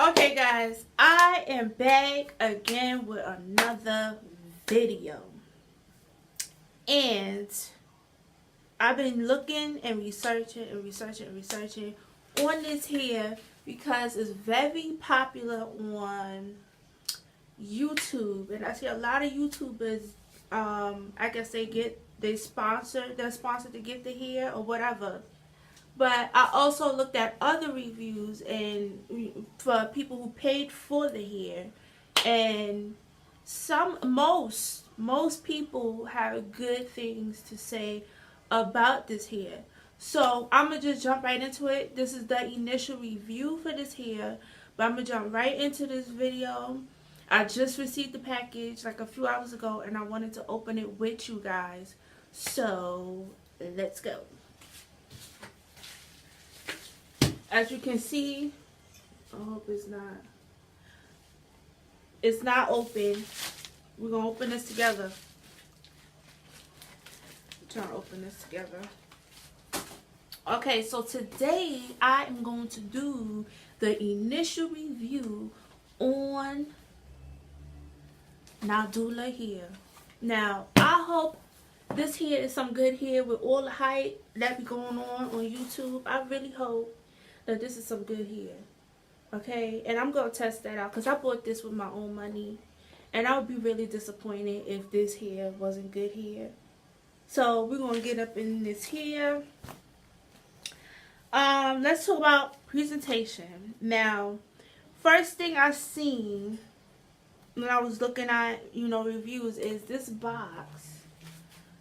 Okay guys, I am back again with another video. And I've been looking and researching on this here because it's very popular on YouTube. And I see a lot of YouTubers, I guess they're sponsored to get the hair or whatever. But I also looked at other reviews and for people who paid for the hair, and most people have good things to say about this hair. So I'm gonna just jump right into it. This is the initial review for this hair, but I'm gonna jump right into this video. I just received the package like a few hours ago, and I wanted to open it with you guys. So let's go. As you can see, I hope it's not open. We're gonna open this together. I'm trying to open this together. Okay, so today I am going to do the initial review on Nadula hair. Now, I hope this hair is some good hair with all the hype that be going on YouTube. I really hope that this is some good hair. Okay, and I'm gonna test that out because I bought this with my own money, and I would be really disappointed if this hair wasn't good hair. So we're gonna get up in this here. Let's talk about presentation. Now, first thing I seen when I was looking at reviews is this box.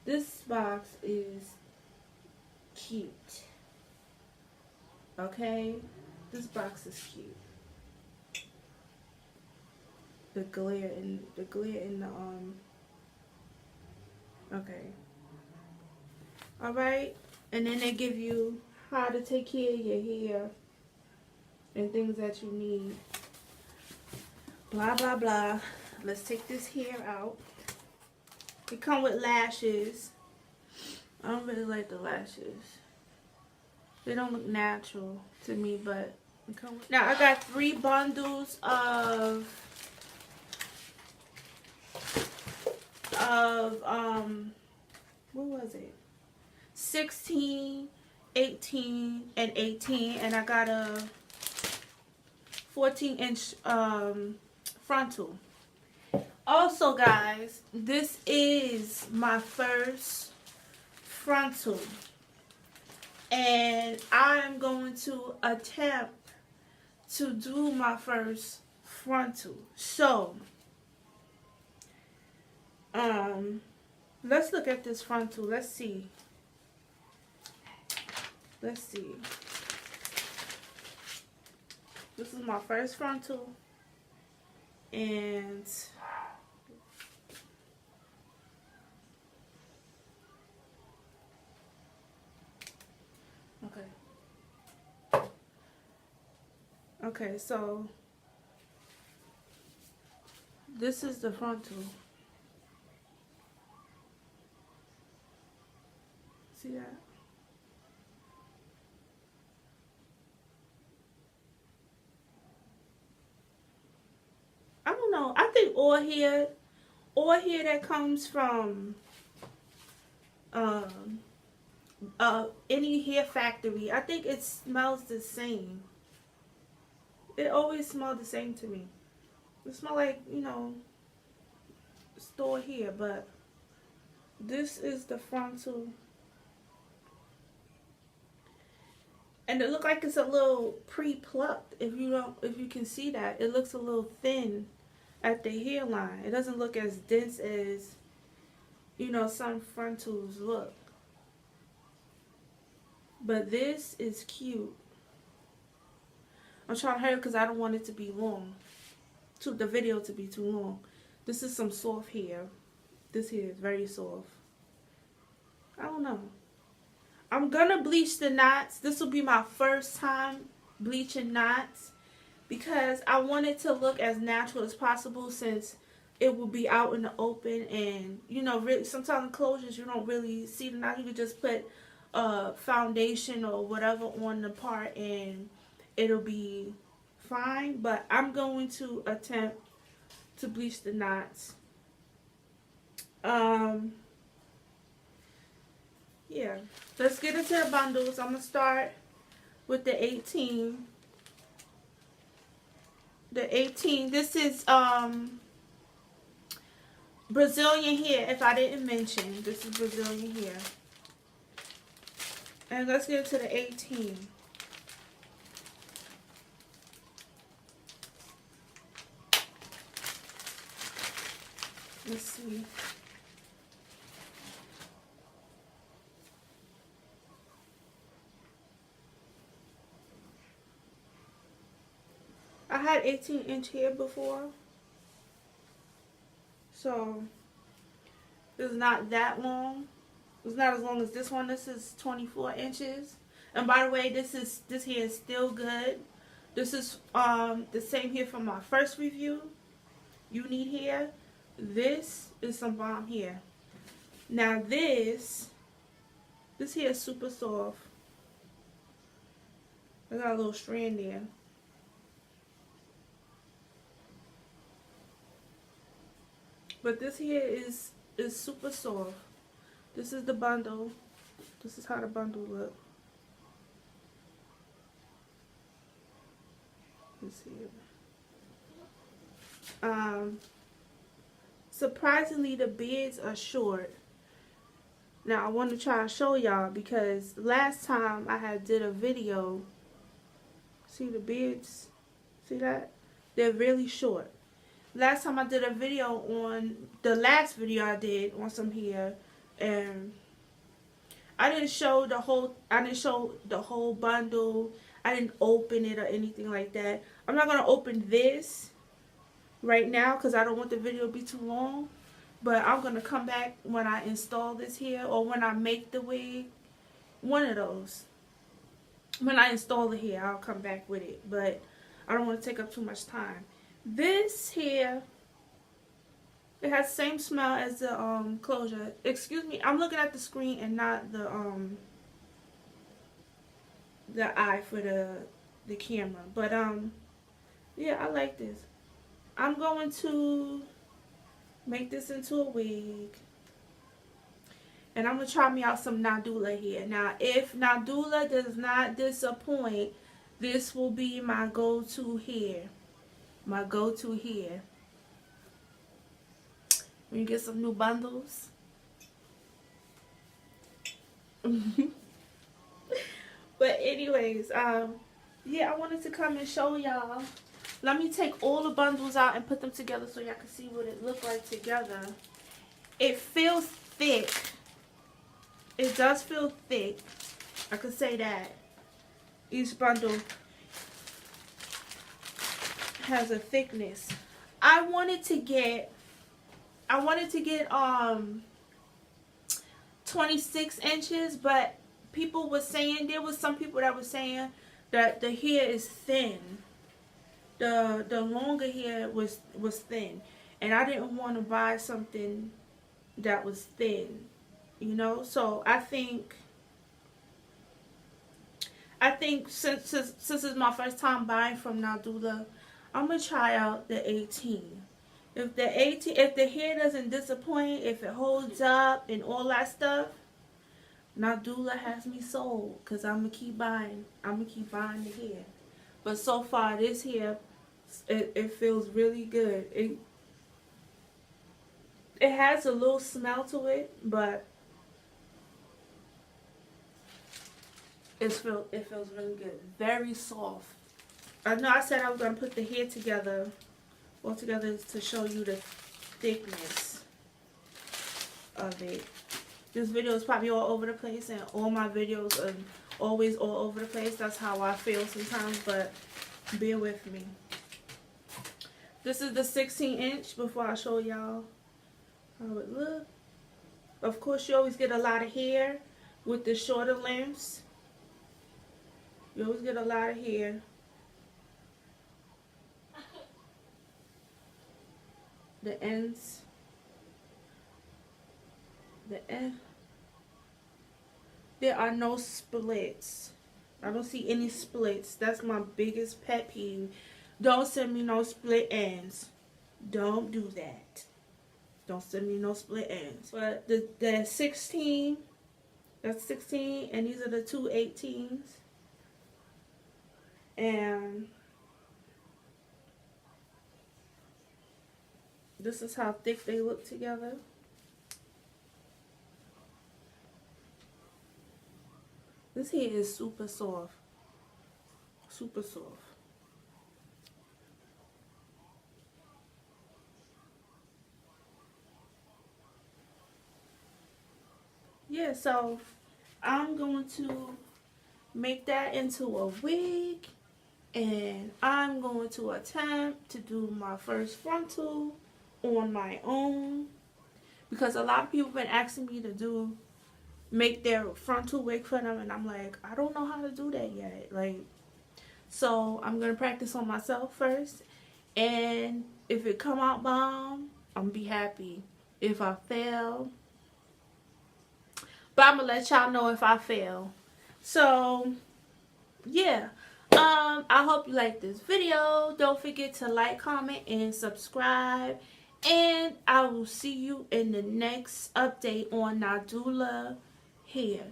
This box is cute. Okay, this box is cute. The glare in the okay. All right, and then they give you how to take care of your hair and things that you need. Blah blah blah. Let's take this hair out. They come with lashes. I don't really like the lashes. They don't look natural to me, but now I got 3 bundles of what was it? 16, 18, and 18, and I got a 14-inch frontal. Also, guys, this is my first frontal. And I'm going to attempt to do my first frontal. So, let's look at this frontal. Let's see. Let's see. This is my first frontal. And okay, so this is the frontal. See that? I don't know. I think all hair that comes from any hair factory, I think it smells the same. It always smells the same to me. It smells like, store hair, but this is the frontal. And it looks like it's a little pre-plucked. If you can see that, it looks a little thin at the hairline. It doesn't look as dense as, some frontals look. But this is cute. I'm trying to hurry because I don't want it to be long. The video to be too long. This is some soft hair. This hair is very soft. I don't know. I'm gonna bleach the knots. This will be my first time bleaching knots because I want it to look as natural as possible since it will be out in the open, and really sometimes closures you don't really see the knot. You can just put foundation or whatever on the part and it'll be fine, but I'm going to attempt to bleach the knots. Yeah, let's get into the bundles. I'm gonna start with the 18. The 18, this is Brazilian hair, if I didn't mention. This is Brazilian hair. And let's get into the 18. Let's see. I had 18-inch hair before, so it's not that long. It's not as long as this one. This is 24 inches. And by the way, this hair is still good. This is the same hair from my first review. You need hair. This is some bomb hair. Now this hair is super soft. I got a little strand there. But this hair is super soft. This is the bundle. This is how the bundle look. Let's see. Surprisingly, the beards are short. Now I want to try to show y'all because last time I had did a video. See the beards? See that? They're really short. Last time I did a video on the last video I did on some hair, and I didn't show the whole bundle. I didn't open it or anything like that. I'm not gonna open this right now because I don't want the video to be too long, but I'm gonna come back when I install this hair or when I make the wig. One of those. When I install the hair, I'll come back with it, but I don't want to take up too much time. This here, it has the same smell as the closure. Excuse me, I'm looking at the screen and not the eye for the camera. But yeah, I like this. I'm going to make this into a wig. And I'm going to try me out some Nadula here. Now, if Nadula does not disappoint, this will be my go-to hair. My go-to hair. When you get some new bundles. But anyways, yeah, I wanted to come and show y'all. Let me take all the bundles out and put them together so y'all can see what it look like together. It feels thick. It does feel thick. I could say that. Each bundle has a thickness. I wanted to get 26 inches, but people were saying, there was some people that were saying that the hair is thin. The longer hair was thin, and I didn't want to buy something that was thin, you know. So I think since it's my first time buying from Nadula, I'm gonna try out the 18. If the hair doesn't disappoint, if it holds up and all that stuff, Nadula has me sold, because I'm gonna keep buying the hair. But so far this hair, it feels really good. It has a little smell to it, but it feels really good. Very soft. I know I said I was gonna put the hair together, all together, to show you the thickness of it. This video is probably all over the place, and all my videos are always all over the place. That's how I feel sometimes, but bear with me. This is the 16-inch before I show y'all how it looks. Of course, you always get a lot of hair with the shorter lengths. You always get a lot of hair. The ends. There are no splits. I don't see any splits. That's my biggest pet peeve. Don't send me no split ends. Don't do that. Don't send me no split ends. But the 16, that's 16, and these are the two 18s. And this is how thick they look together. This here is super soft. Super soft. Yeah, so I'm going to make that into a wig, and I'm going to attempt to do my first frontal on my own, because a lot of people have been asking me to make their frontal wig for them, and I'm like, I don't know how to do that yet. Like, so I'm gonna practice on myself first, and if it come out bomb, I'm gonna be happy. If I fail, but I'm gonna let y'all know if I fail. So yeah, I hope you like this video. Don't forget to like, comment, and subscribe, and I will see you in the next update on Nadula hair.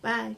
Bye.